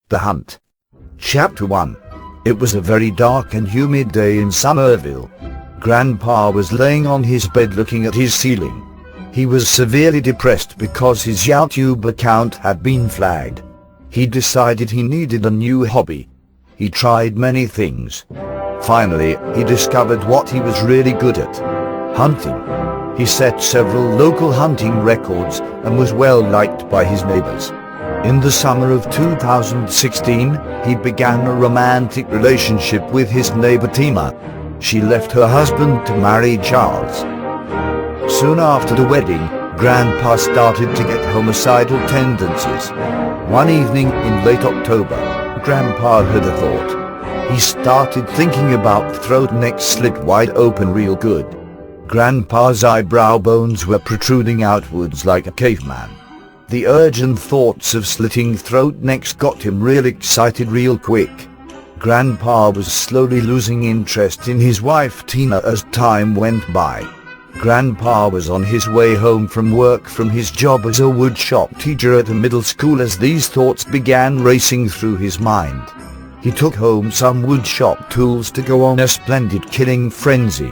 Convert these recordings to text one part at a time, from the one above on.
The Hunt. Chapter 1. It was a very dark and humid day in Somerville. Grandpa was laying on his bed looking at his ceiling. He was severely depressed because his YouTube account had been flagged. He decided he needed a new hobby. He tried many things. Finally, he discovered what he was really good at: hunting. He set several local hunting records and was well liked by his neighbors. In the summer of 2016, he began a romantic relationship with his neighbor Tina. She left her husband to marry Charles. Soon after the wedding, Grandpa started to get homicidal tendencies. One evening in late October, Grandpa had a thought. He started thinking about throat necks slit wide open real good. Grandpa's eyebrow bones were protruding outwards like a caveman. The urge and thoughts of slitting throat necks got him real excited real quick. Grandpa was slowly losing interest in his wife Tina as time went by. Grandpa was on his way home from work from his job as a woodshop teacher at a middle school as these thoughts began racing through his mind. He took home some woodshop tools to go on a splendid killing frenzy.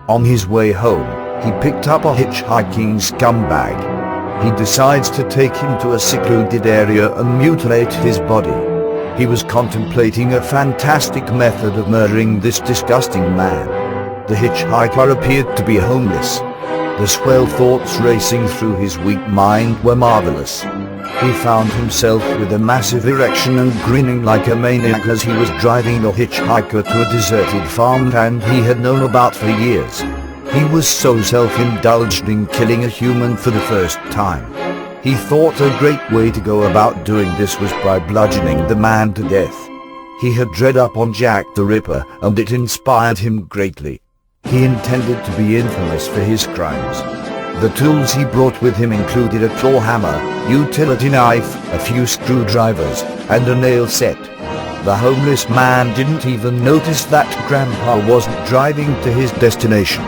On his way home, he picked up a hitchhiking scumbag. He decides to take him to a secluded area and mutilate his body. He was contemplating a fantastic method of murdering this disgusting man. The hitchhiker appeared to be homeless. The swell thoughts racing through his weak mind were marvelous. He found himself with a massive erection and grinning like a maniac as he was driving the hitchhiker to a deserted farmland he had known about for years. He was so self-indulged in killing a human for the first time. He thought a great way to go about doing this was by bludgeoning the man to death. He had read up on Jack the Ripper and it inspired him greatly. He intended to be infamous for his crimes. The tools he brought with him included a claw hammer, utility knife, a few screwdrivers, and a nail set. The homeless man didn't even notice that Grandpa wasn't driving to his destination.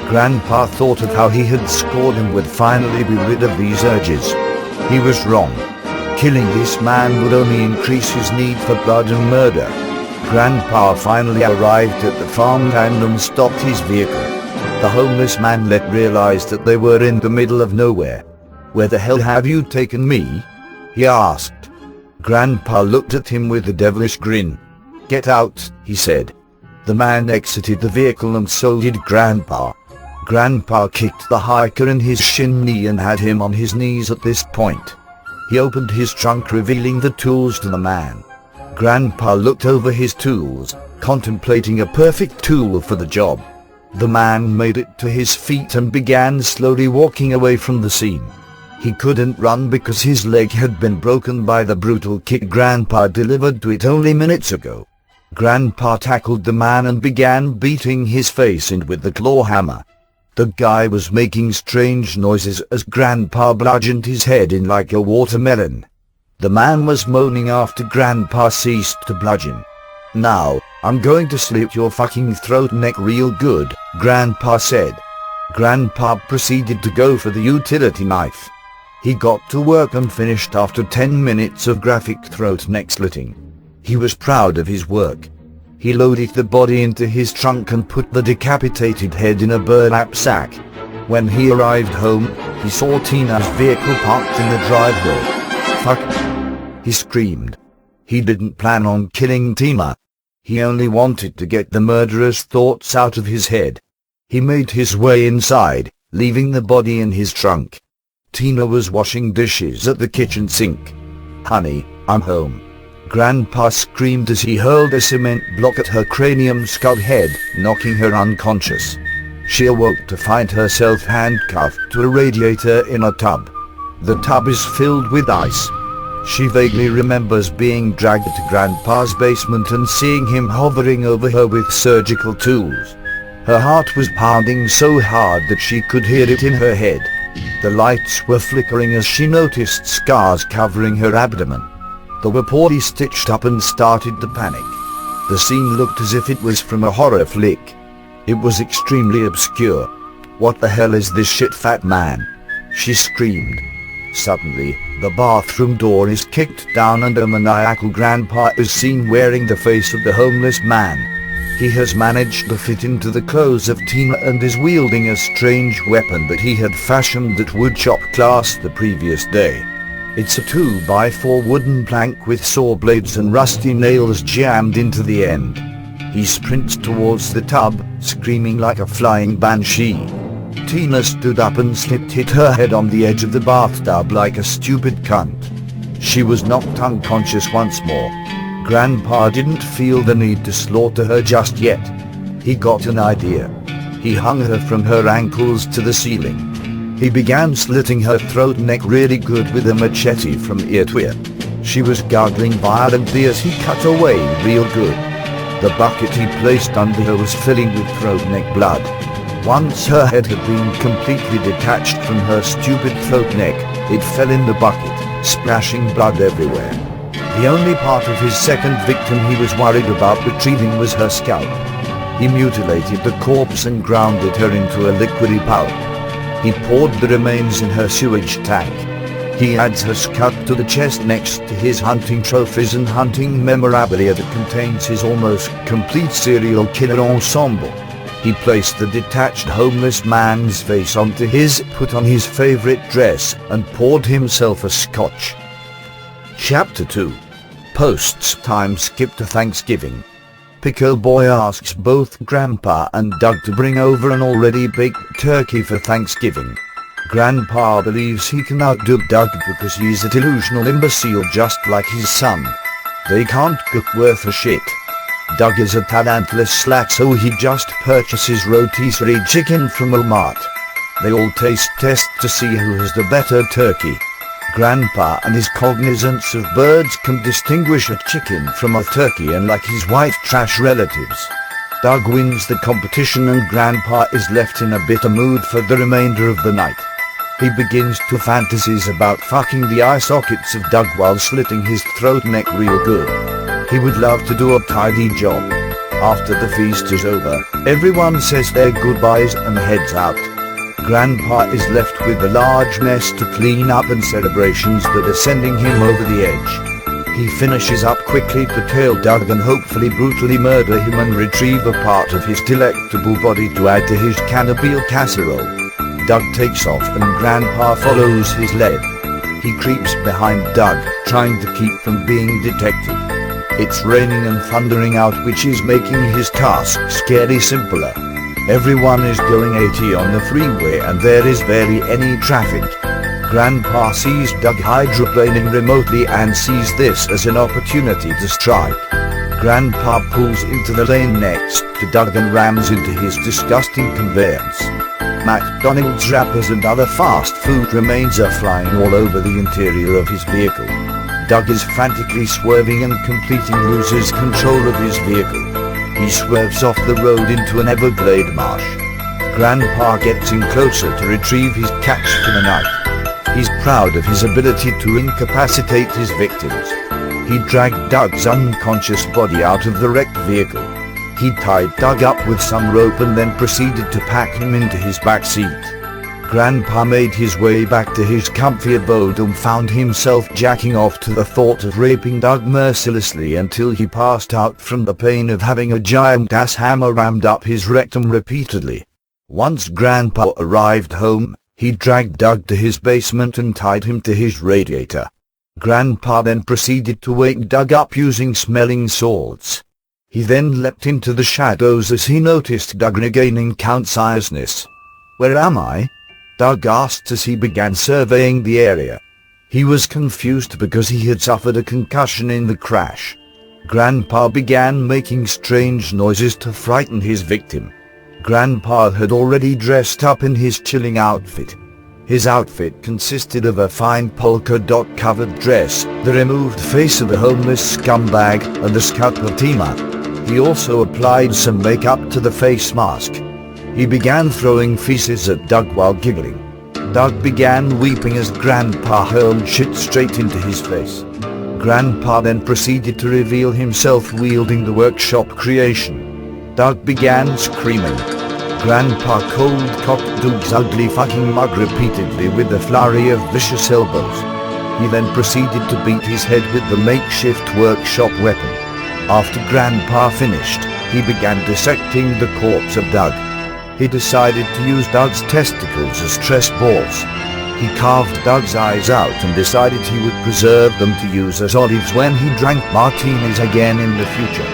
Grandpa thought of how he had scored and would finally be rid of these urges. He was wrong. Killing this man would only increase his need for blood and murder. Grandpa finally arrived at the farmland and stopped his vehicle. The homeless man realized that they were in the middle of nowhere. "Where the hell have you taken me?" he asked. Grandpa looked at him with a devilish grin. "Get out," he said. The man exited the vehicle and so did Grandpa. Grandpa kicked the hiker in his shin knee and had him on his knees at this point. He opened his trunk, revealing the tools to the man. Grandpa looked over his tools, contemplating a perfect tool for the job. The man made it to his feet and began slowly walking away from the scene. He couldn't run because his leg had been broken by the brutal kick Grandpa delivered to it only minutes ago. Grandpa tackled the man and began beating his face in with the claw hammer. The guy was making strange noises as Grandpa bludgeoned his head in like a watermelon. The man was moaning after Grandpa ceased to bludgeon. "Now, I'm going to slit your fucking throat neck real good," Grandpa said. Grandpa proceeded to go for the utility knife. He got to work and finished after 10 minutes of graphic throat neck slitting. He was proud of his work. He loaded the body into his trunk and put the decapitated head in a burlap sack. When he arrived home, he saw Tina's vehicle parked in the driveway. "Fuck!" he screamed. He didn't plan on killing Tina. He only wanted to get the murderous thoughts out of his head. He made his way inside, leaving the body in his trunk. Tina was washing dishes at the kitchen sink. "Honey, I'm home," Grandpa screamed as he hurled a cement block at her cranium-skull head, knocking her unconscious. She awoke to find herself handcuffed to a radiator in a tub. The tub is filled with ice. She vaguely remembers being dragged to Grandpa's basement and seeing him hovering over her with surgical tools. Her heart was pounding so hard that she could hear it in her head. The lights were flickering as she noticed scars covering her abdomen. They were poorly stitched up and started to panic. The scene looked as if it was from a horror flick. It was extremely obscure. "What the hell is this shit, fat man?" she screamed. Suddenly, the bathroom door is kicked down and a maniacal grandpa is seen wearing the face of the homeless man. He has managed to fit into the clothes of Tina and is wielding a strange weapon that he had fashioned at woodshop class the previous day. It's a 2x4 wooden plank with saw blades and rusty nails jammed into the end. He sprints towards the tub, screaming like a flying banshee. Tina stood up and slipped, hit her head on the edge of the bathtub like a stupid cunt. She was knocked unconscious once more. Grandpa didn't feel the need to slaughter her just yet. He got an idea. He hung her from her ankles to the ceiling. He began slitting her throat and neck really good with a machete from ear to ear. She was gargling violently as he cut away real good. The bucket he placed under her was filling with throat neck blood. Once her head had been completely detached from her stupid throat neck, it fell in the bucket, splashing blood everywhere. The only part of his second victim he was worried about retrieving was her scalp. He mutilated the corpse and grounded her into a liquidy pulp. He poured the remains in her sewage tank. He adds her scalp to the chest next to his hunting trophies and hunting memorabilia that contains his almost complete serial killer ensemble. He placed the detached homeless man's face onto his, put on his favorite dress, and poured himself a scotch. Chapter 2. Posts time skip to Thanksgiving. Pickle Boy asks both Grandpa and Doug to bring over an already baked turkey for Thanksgiving. Grandpa believes he can outdo Doug because he's a delusional imbecile just like his son. They can't cook worth a shit. Doug is a talentless slack, so he just purchases rotisserie chicken from Walmart. They all taste test to see who has the better turkey. Grandpa and his cognizance of birds can distinguish a chicken from a turkey, unlike his white trash relatives. Doug wins the competition and Grandpa is left in a bitter mood for the remainder of the night. He begins to fantasize about fucking the eye sockets of Doug while slitting his throat neck real good. He would love to do a tidy job. After the feast is over, everyone says their goodbyes and heads out. Grandpa is left with a large mess to clean up and celebrations that are sending him over the edge. He finishes up quickly to tail Doug and hopefully brutally murder him and retrieve a part of his delectable body to add to his cannibal casserole. Doug takes off and Grandpa follows his lead. He creeps behind Doug, trying to keep from being detected. It's raining and thundering out, which is making his task scary simpler. Everyone is going 80 on the freeway and there is barely any traffic. Grandpa sees Doug hydroplaning remotely and sees this as an opportunity to strike. Grandpa pulls into the lane next to Doug and rams into his disgusting conveyance. McDonald's wrappers and other fast food remains are flying all over the interior of his vehicle. Doug is frantically swerving and completely loses control of his vehicle. He swerves off the road into an Everglade marsh. Grandpa gets in closer to retrieve his catch for the night. He's proud of his ability to incapacitate his victims. He dragged Doug's unconscious body out of the wrecked vehicle. He tied Doug up with some rope and then proceeded to pack him into his back seat. Grandpa made his way back to his comfy abode and found himself jacking off to the thought of raping Doug mercilessly until he passed out from the pain of having a giant-ass hammer rammed up his rectum repeatedly. Once Grandpa arrived home, he dragged Doug to his basement and tied him to his radiator. Grandpa then proceeded to wake Doug up using smelling salts. He then leapt into the shadows as he noticed Doug regaining consciousness. "Where am I?" Doug asked as he began surveying the area. He was confused because he had suffered a concussion in the crash. Grandpa began making strange noises to frighten his victim. Grandpa had already dressed up in his chilling outfit. His outfit consisted of a fine polka dot covered dress, the removed face of a homeless scumbag, and the scalp of Tima. He also applied some makeup to the face mask. He began throwing feces at Doug while giggling. Doug began weeping as Grandpa hurled shit straight into his face. Grandpa then proceeded to reveal himself wielding the workshop creation. Doug began screaming. Grandpa cold-cocked Doug's ugly fucking mug repeatedly with a flurry of vicious elbows. He then proceeded to beat his head with the makeshift workshop weapon. After Grandpa finished, he began dissecting the corpse of Doug. He decided to use Doug's testicles as stress balls. He carved Doug's eyes out and decided he would preserve them to use as olives when he drank martinis again in the future.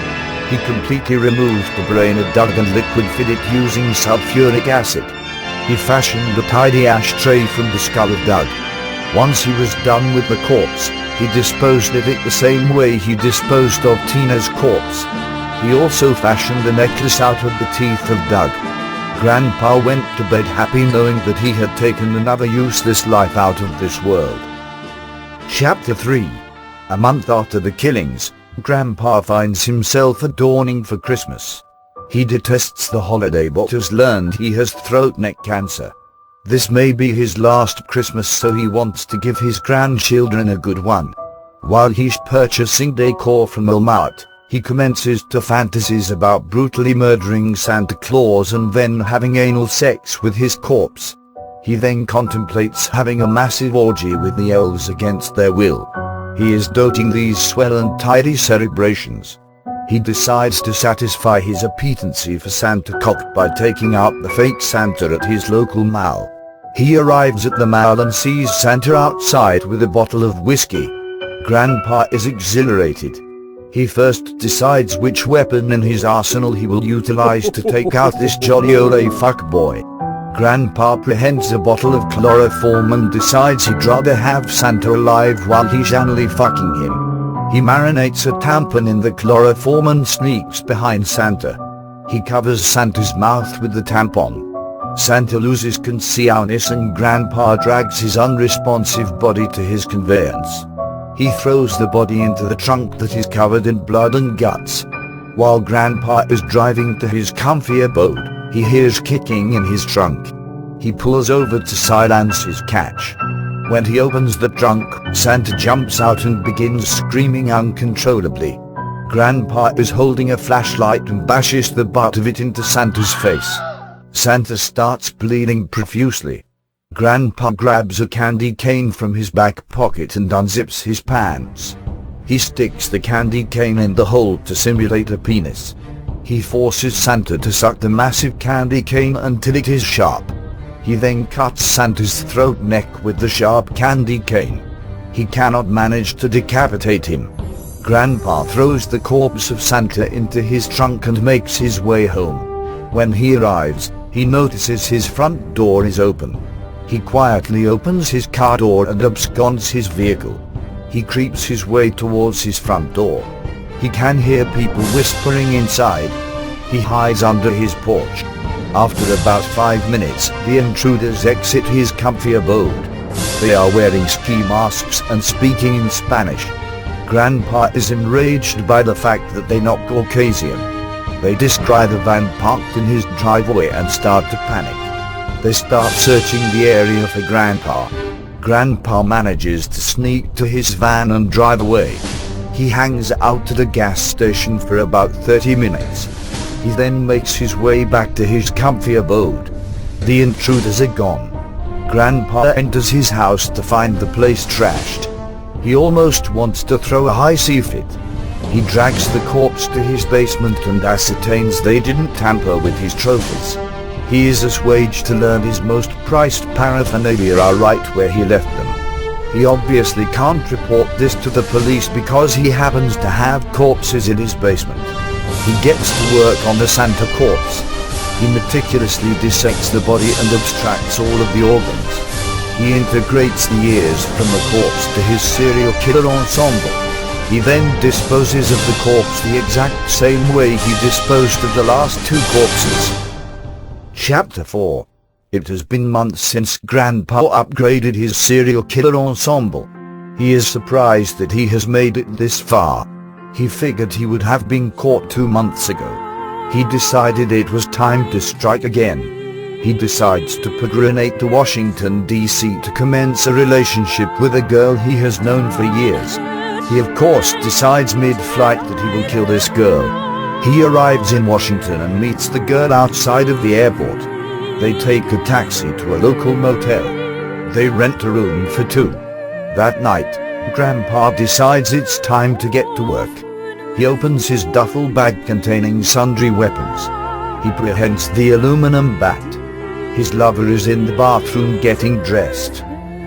He completely removed the brain of Doug and liquid-fed it using sulfuric acid. He fashioned a tidy ashtray from the skull of Doug. Once he was done with the corpse, he disposed of it the same way he disposed of Tina's corpse. He also fashioned a necklace out of the teeth of Doug. Grandpa went to bed happy knowing that he had taken another useless life out of this world. Chapter 3. A month after the killings, Grandpa finds himself adorning for Christmas. He detests the holiday but has learned he has throat neck cancer. This may be his last Christmas, so he wants to give his grandchildren a good one. While he's purchasing decor from Walmart, he commences to fantasies about brutally murdering Santa Claus and then having anal sex with his corpse. He then contemplates having a massive orgy with the elves against their will. He is doting these swell and tidy celebrations. He decides to satisfy his appetency for Santa cock by taking out the fake Santa at his local mall. He arrives at the mall and sees Santa outside with a bottle of whiskey. Grandpa is exhilarated. He first decides which weapon in his arsenal he will utilize to take out this jolly old fuckboy. Grandpa apprehends a bottle of chloroform and decides he'd rather have Santa alive while he's anally fucking him. He marinates a tampon in the chloroform and sneaks behind Santa. He covers Santa's mouth with the tampon. Santa loses consciousness and Grandpa drags his unresponsive body to his conveyance. He throws the body into the trunk that is covered in blood and guts. While Grandpa is driving to his comfy abode, he hears kicking in his trunk. He pulls over to silence his catch. When he opens the trunk, Santa jumps out and begins screaming uncontrollably. Grandpa is holding a flashlight and bashes the butt of it into Santa's face. Santa starts bleeding profusely. Grandpa grabs a candy cane from his back pocket and unzips his pants. He sticks the candy cane in the hole to simulate a penis. He forces Santa to suck the massive candy cane until it is sharp. He then cuts Santa's throat neck with the sharp candy cane. He cannot manage to decapitate him. Grandpa throws the corpse of Santa into his trunk and makes his way home. When he arrives, he notices his front door is open. He quietly opens his car door and absconds his vehicle. He creeps his way towards his front door. He can hear people whispering inside. He hides under his porch. After about 5 minutes, the intruders exit his comfy abode. They are wearing ski masks and speaking in Spanish. Grandpa is enraged by the fact that they're not Caucasian. They descry the van parked in his driveway and start to panic. They start searching the area for Grandpa. Grandpa manages to sneak to his van and drive away. He hangs out at a gas station for about 30 minutes. He then makes his way back to his comfy abode. The intruders are gone. Grandpa enters his house to find the place trashed. He almost wants to throw a high sea fit. He drags the corpse to his basement and ascertains they didn't tamper with his trophies. He is assuaged to learn his most prized paraphernalia are right where he left them. He obviously can't report this to the police because he happens to have corpses in his basement. He gets to work on the Santa corpse. He meticulously dissects the body and abstracts all of the organs. He integrates the ears from the corpse to his serial killer ensemble. He then disposes of the corpse the exact same way he disposed of the last 2 corpses. Chapter 4. It has been months since Grandpa upgraded his serial killer ensemble. He is surprised that he has made it this far. He figured he would have been caught 2 months ago. He decided it was time to strike again. He decides to peregrinate to Washington, D.C. to commence a relationship with a girl he has known for years. He of course decides mid-flight that he will kill this girl. He arrives in Washington and meets the girl outside of the airport. They take a taxi to a local motel. They rent a room for two. That night, Grandpa decides it's time to get to work. He opens his duffel bag containing sundry weapons. He apprehends the aluminum bat. His lover is in the bathroom getting dressed.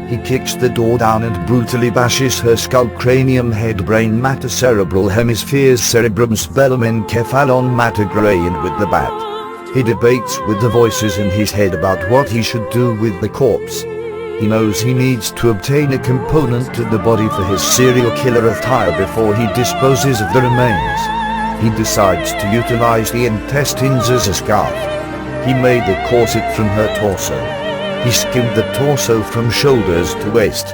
He kicks the door down and brutally bashes her skull, cranium, head, brain matter, cerebral hemispheres, cerebrum, spellum, encephalon matter, grain with the bat. He debates with the voices in his head about what he should do with the corpse. He knows he needs to obtain a component to the body for his serial killer attire before he disposes of the remains. He decides to utilize the intestines as a scarf. He made a corset from her torso. He skinned the torso from shoulders to waist.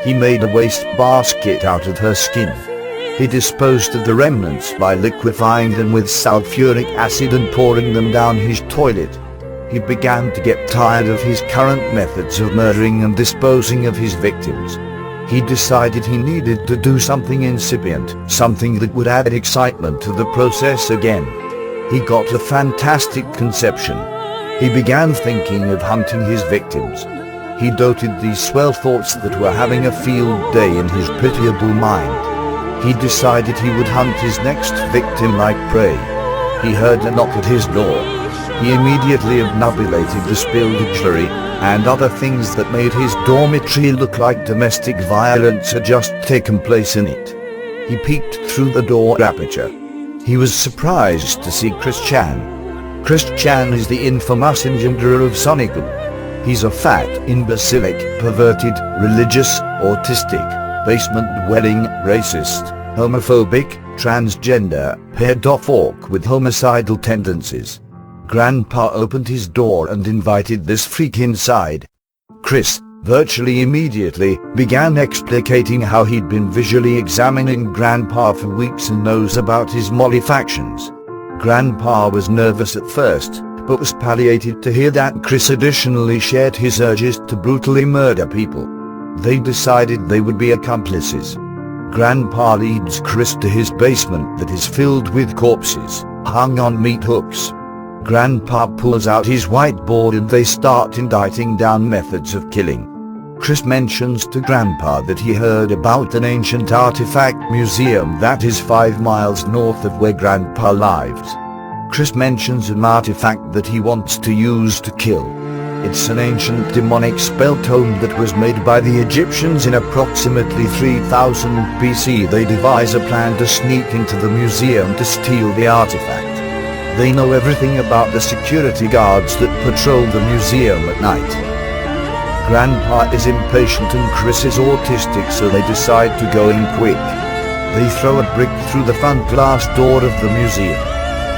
He made a waste basket out of her skin. He disposed of the remnants by liquefying them with sulfuric acid and pouring them down his toilet. He began to get tired of his current methods of murdering and disposing of his victims. He decided he needed to do something incipient, something that would add excitement to the process again. He got a fantastic conception. He began thinking of hunting his victims. He doted these swell thoughts that were having a field day in his pitiable mind. He decided he would hunt his next victim like prey. He heard a knock at his door. He immediately obnubilated the spilled jewelry and other things that made his dormitory look like domestic violence had just taken place in it. He peeked through the door aperture. He was surprised to see Chris Chan. Chris Chan is the infamous engenderer of Sonic-Boom. He's a fat, imbecilic, perverted, religious, autistic, basement-dwelling, racist, homophobic, transgender, pedophile with homicidal tendencies. Grandpa opened his door and invited this freak inside. Chris, virtually immediately, began explicating how he'd been visually examining Grandpa for weeks and knows about his molefactions. Grandpa was nervous at first, but was palliated to hear that Chris additionally shared his urges to brutally murder people. They decided they would be accomplices. Grandpa leads Chris to his basement that is filled with corpses, hung on meat hooks. Grandpa pulls out his whiteboard and they start inditing down methods of killing. Chris mentions to Grandpa that he heard about an ancient artifact museum that is 5 miles north of where Grandpa lives. Chris mentions an artifact that he wants to use to kill. It's an ancient demonic spell tome that was made by the Egyptians in approximately 3000 BC. They devise a plan to sneak into the museum to steal the artifact. They know everything about the security guards that patrol the museum at night. Grandpa is impatient and Chris is autistic, so they decide to go in quick. They throw a brick through the front glass door of the museum.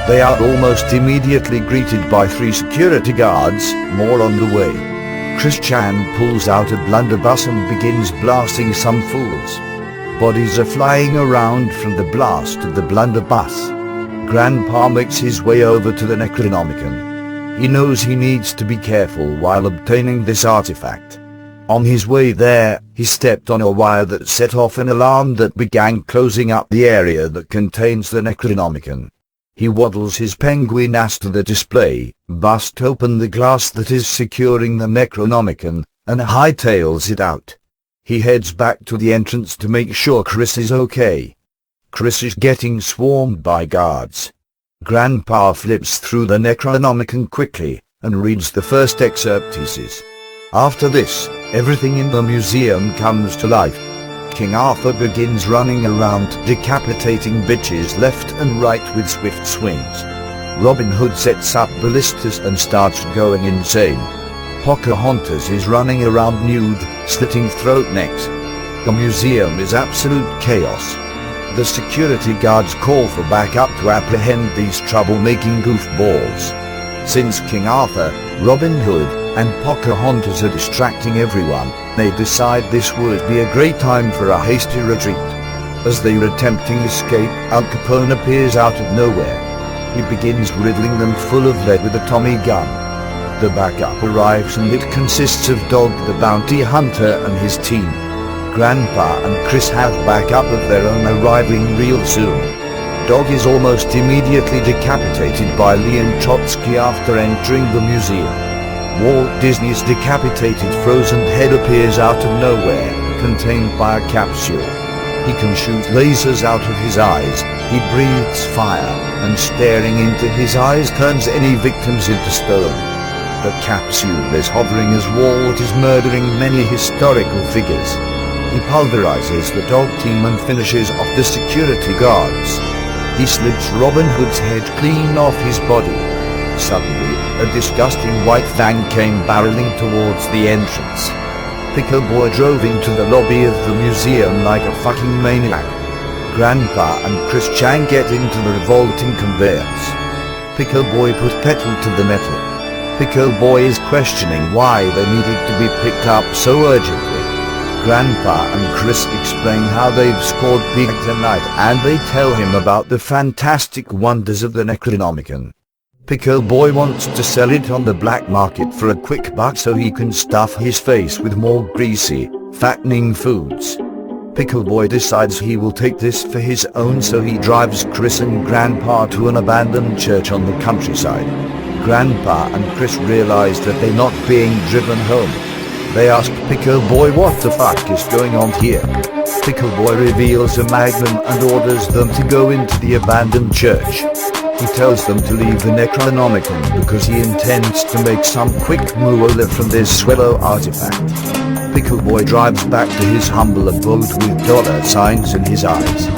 They are almost immediately greeted by 3 security guards, more on the way. Chris Chan pulls out a blunderbuss and begins blasting some fools. Bodies are flying around from the blast of the blunderbuss. Grandpa makes his way over to the Necronomicon. He knows he needs to be careful while obtaining this artifact. On his way there, he stepped on a wire that set off an alarm that began closing up the area that contains the Necronomicon. He waddles his penguin ass to the display, busts open the glass that is securing the Necronomicon, and hightails it out. He heads back to the entrance to make sure Chris is okay. Chris is getting swarmed by guards. Grandpa flips through the Necronomicon quickly, and reads the first excerpt he sees. After this, everything in the museum comes to life. King Arthur begins running around decapitating bitches left and right with swift swings. Robin Hood sets up ballistas and starts going insane. Pocahontas is running around nude, slitting throat necks. The museum is absolute chaos. The security guards call for backup to apprehend these troublemaking goofballs. Since King Arthur, Robin Hood, and Pocahontas are distracting everyone, they decide this would be a great time for a hasty retreat. As they are attempting escape, Al Capone appears out of nowhere. He begins riddling them full of lead with a Tommy gun. The backup arrives and it consists of Dog the Bounty Hunter and his team. Grandpa and Chris have backup of their own arriving real soon. dog is almost immediately decapitated by Leon Trotsky after entering the museum. Walt Disney's decapitated frozen head appears out of nowhere, contained by a capsule. He can shoot lasers out of his eyes, he breathes fire, and staring into his eyes turns any victims into stone. The capsule is hovering as Walt is murdering many historical figures. He pulverizes the dog team and finishes off the security guards. He slips Robin Hood's head clean off his body. Suddenly, a disgusting white van came barreling towards the entrance. Pickle Boy drove into the lobby of the museum like a fucking maniac. Grandpa and Chris Chan get into the revolting conveyance. Pickle Boy put pedal to the metal. Pickle Boy is questioning why they needed to be picked up so urgently. Grandpa and Chris explain how they've scored big tonight and they tell him about the fantastic wonders of the Necronomicon. Pickle Boy wants to sell it on the black market for a quick buck so he can stuff his face with more greasy, fattening foods. Pickle Boy decides he will take this for his own, so he drives Chris and Grandpa to an abandoned church on the countryside. Grandpa and Chris realize that they're not being driven home. They ask Pickle Boy what the fuck is going on here. Pickle Boy reveals a magnum and orders them to go into the abandoned church. He tells them to leave the Necronomicon because he intends to make some quick moolah from this swallow artifact. Pickle Boy drives back to his humble abode with dollar signs in his eyes.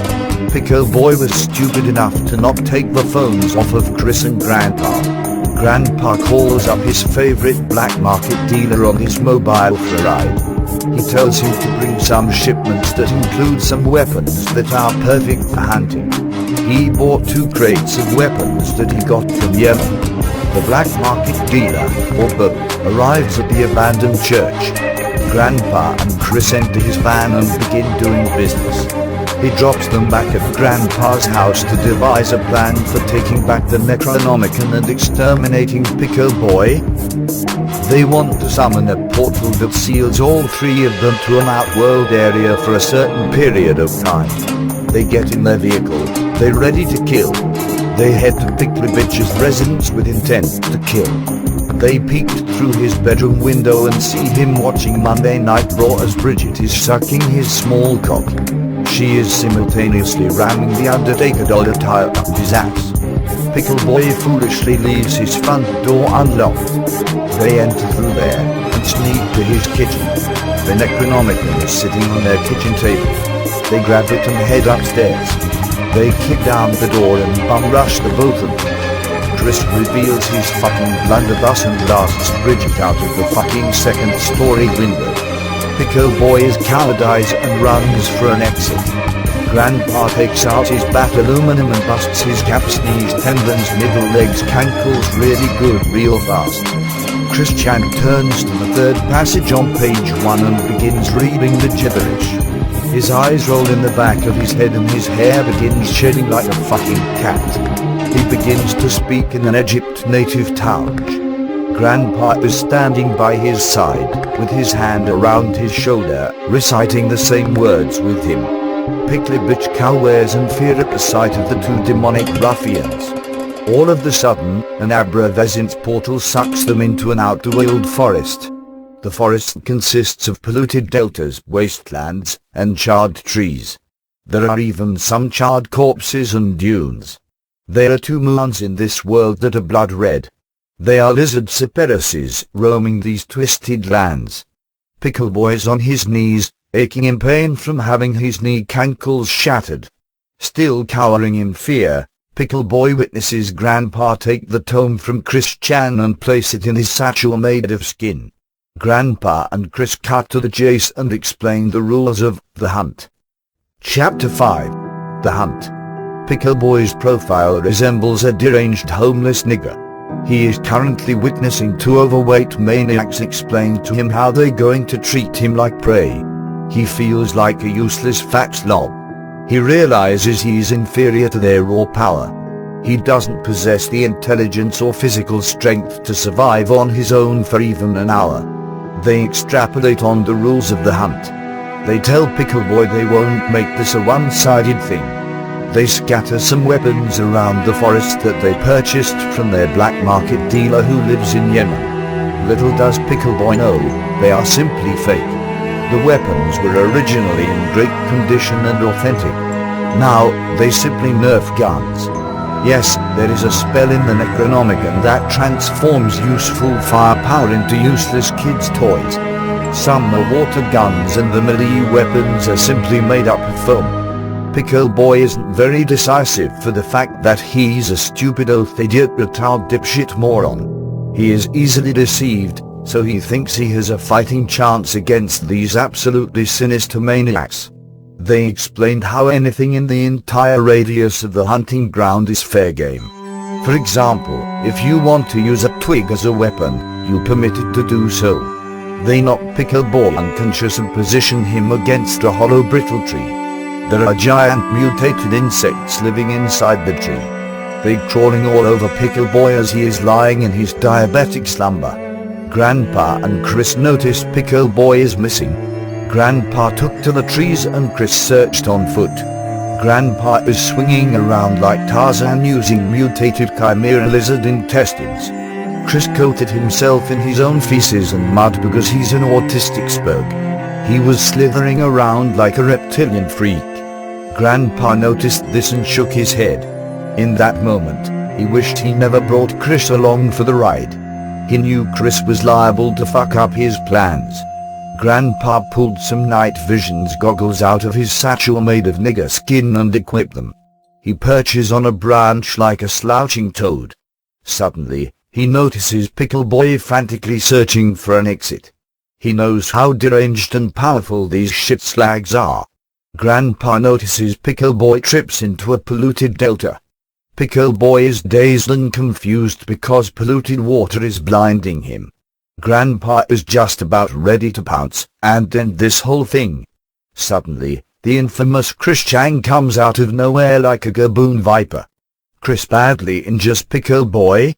Pickle Boy was stupid enough to not take the phones off of Chris and Grandpa. Grandpa calls up his favorite black market dealer on his mobile for a ride. He tells him to bring some shipments that include some weapons that are perfect for hunting. He bought 2 crates of weapons that he got from Yemen. The black market dealer, or boat, arrives at the abandoned church. Grandpa and Chris enter his van and begin doing business. He drops them back at Grandpa's house to devise a plan for taking back the Necronomicon and exterminating Pickle Boy. They want to summon a portal that seals all 3 of them to an outworld area for a certain period of time. They get in their vehicle, they're ready to kill. They head to Picklebich's residence with intent to kill. They peeked through his bedroom window and see him watching Monday Night Raw as Bridget is sucking his small cock. She is simultaneously ramming the Undertaker dollar tire up his ass. Pickle Boy foolishly leaves his front door unlocked. They enter through there and sneak to his kitchen. The Necronomicon is sitting on their kitchen table. They grab it and head upstairs. They kick down the door and bum rush the both of them. Chris reveals his fucking blunderbuss and blasts Bridget out of the fucking second-story window. Pickle Boy is cowardized and runs for an exit. Grandpa takes out his bat aluminum and busts his calves, knees, tendons, middle legs, cankles really good real fast. Chris Chan turns to the 3rd passage on page 1 and begins reading the gibberish. His eyes roll in the back of his head and his hair begins shedding like a fucking cat. He begins to speak in an Egypt native tongue. Grandpa is standing by his side, with his hand around his shoulder, reciting the same words with him. Picklebitch cowers in fear at the sight of the 2 demonic ruffians. All of the sudden, an Abravezint portal sucks them into an outworld forest. The forest consists of polluted deltas, wastelands, and charred trees. There are even some charred corpses and dunes. There are 2 moons in this world that are blood red. They are lizard cyperuses roaming these twisted lands. Pickle Boy's on his knees, aching in pain from having his knee cankles shattered. Still cowering in fear, Pickle Boy witnesses Grandpa take the tome from Chris Chan and place it in his satchel made of skin. Grandpa and Chris cut to the chase and explain the rules of The Hunt. Chapter 5. The Hunt. Pickle Boy's profile resembles a deranged homeless nigger. He is currently witnessing 2 overweight maniacs explain to him how they're going to treat him like prey. He feels like a useless fat slob. He realizes he is inferior to their raw power. He doesn't possess the intelligence or physical strength to survive on his own for even an hour. They extrapolate on the rules of the hunt. They tell Pickle Boy they won't make this a one-sided thing. They scatter some weapons around the forest that they purchased from their black market dealer who lives in Yemen. Little does Pickle Boy know, they are simply fake. The weapons were originally in great condition and authentic. Now, they simply nerf guns. Yes, there is a spell in the Necronomicon that transforms useful firepower into useless kids' toys. Some are water guns and the melee weapons are simply made up of foam. Pickle Boy isn't very decisive for the fact that he's a stupid oaf idiot retard dipshit moron. He is easily deceived, so he thinks he has a fighting chance against these absolutely sinister maniacs. They explained how anything in the entire radius of the hunting ground is fair game. For example, if you want to use a twig as a weapon, you're permitted to do so. They knock Pickle Boy unconscious and position him against a hollow brittle tree. There are giant mutated insects living inside the tree. They're crawling all over Pickle Boy as he is lying in his diabetic slumber. Grandpa and Chris notice Pickle Boy is missing. Grandpa took to the trees and Chris searched on foot. Grandpa is swinging around like Tarzan using mutated chimera lizard intestines. Chris coated himself in his own feces and mud because he's an autistic spook. He was slithering around like a reptilian freak. Grandpa noticed this and shook his head. In that moment, he wished he never brought Chris along for the ride. He knew Chris was liable to fuck up his plans. Grandpa pulled some night visions goggles out of his satchel made of nigger skin and equipped them. He perches on a branch like a slouching toad. Suddenly, he notices Pickle Boy frantically searching for an exit. He knows how deranged and powerful these shit slags are. Grandpa notices Pickle Boy trips into a polluted delta. Pickle Boy is dazed and confused because polluted water is blinding him. Grandpa is just about ready to pounce and end this whole thing. Suddenly, the infamous Chris Chang comes out of nowhere like a gaboon viper. Chris badly injures Pickle Boy.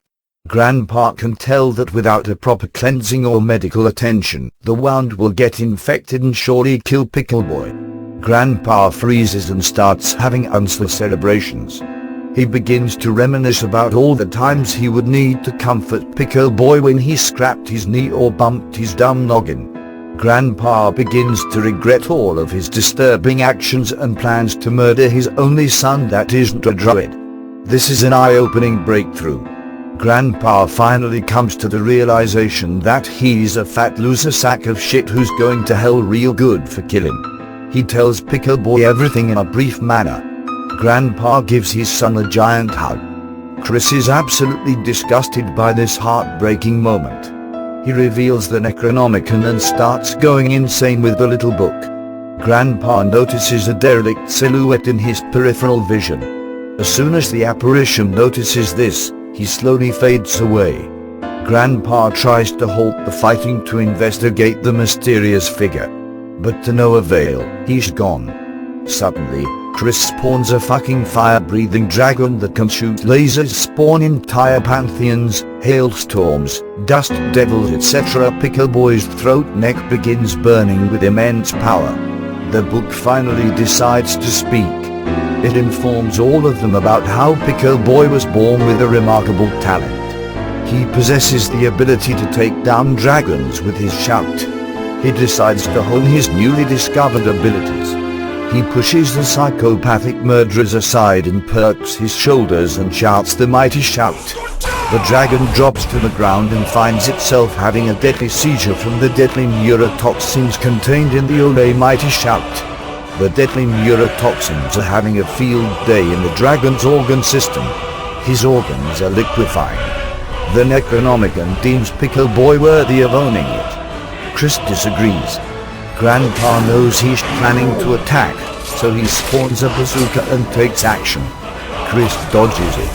Grandpa can tell that without a proper cleansing or medical attention, the wound will get infected and surely kill Pickle Boy. Grandpa freezes and starts having unsure celebrations. He begins to reminisce about all the times he would need to comfort Pickle Boy when he scrapped his knee or bumped his dumb noggin. Grandpa begins to regret all of his disturbing actions and plans to murder his only son that isn't a droid. This is an eye-opening breakthrough. Grandpa finally comes to the realization that he's a fat loser sack of shit who's going to hell real good for killing. He tells Pickle Boy everything in a brief manner. Grandpa gives his son a giant hug. Chris is absolutely disgusted by this heartbreaking moment. He reveals the Necronomicon and starts going insane with the little book. Grandpa notices a derelict silhouette in his peripheral vision. As soon as the apparition notices this, he slowly fades away. Grandpa tries to halt the fighting to investigate the mysterious figure. But to no avail, he's gone. Suddenly, Chris spawns a fucking fire-breathing dragon that can shoot lasers, spawn entire pantheons, hailstorms, dust devils etc. Pickle Boy's throat neck begins burning with immense power. The book finally decides to speak. It informs all of them about how Pickle Boy was born with a remarkable talent. He possesses the ability to take down dragons with his shout. He decides to hone his newly discovered abilities. He pushes the psychopathic murderers aside and perks his shoulders and shouts the mighty shout. The dragon drops to the ground and finds itself having a deadly seizure from the deadly neurotoxins contained in the Ole mighty shout. The deadly neurotoxins are having a field day in the dragon's organ system. His organs are liquefying. The Necronomicon deems Pickle Boy worthy of owning it. Chris disagrees. Grandpa knows he's planning to attack, so he spawns a bazooka and takes action. Chris dodges it.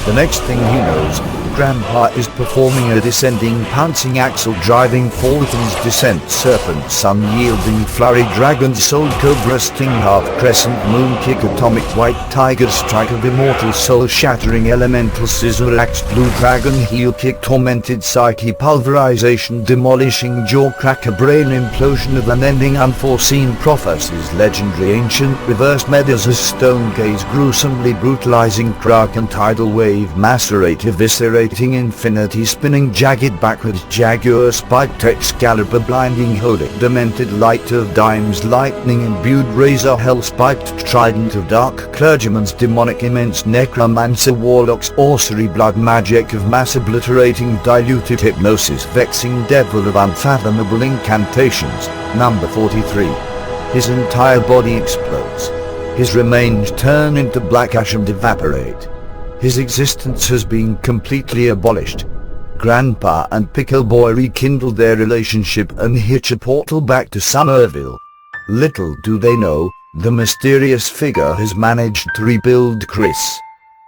The next thing he knows, Grandpa is performing a descending pouncing axle driving Fulton's descent serpent sun-yielding flurry dragon soul cobra sting half crescent moon kick atomic white tiger strike of immortal soul shattering elemental scissor axe blue dragon heel kick tormented psyche pulverization demolishing jaw cracker brain implosion of unending unforeseen prophecies legendary ancient reverse medas as stone gaze gruesomely brutalizing kraken tidal wave macerate eviscerating infinity spinning jagged backwards jaguar spiked excalibur blinding holic demented light of dimes lightning imbued razor hell spiked trident of dark clergyman's demonic immense necromancer warlocks sorcery blood magic of mass obliterating diluted hypnosis vexing devil of unfathomable incantations. Number 43. His entire body explodes. His remains turn into black ash and evaporate. His existence has been completely abolished. Grandpa and Pickle Boy rekindled their relationship and hitch a portal back to Somerville. Little do they know, the mysterious figure has managed to rebuild Chris.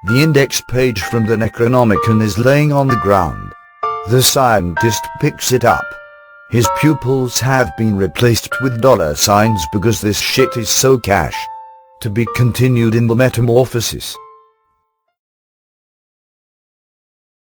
The index page from the Necronomicon is laying on the ground. The scientist picks it up. His pupils have been replaced with dollar signs because this shit is so cash. To be continued in the Metamorphosis.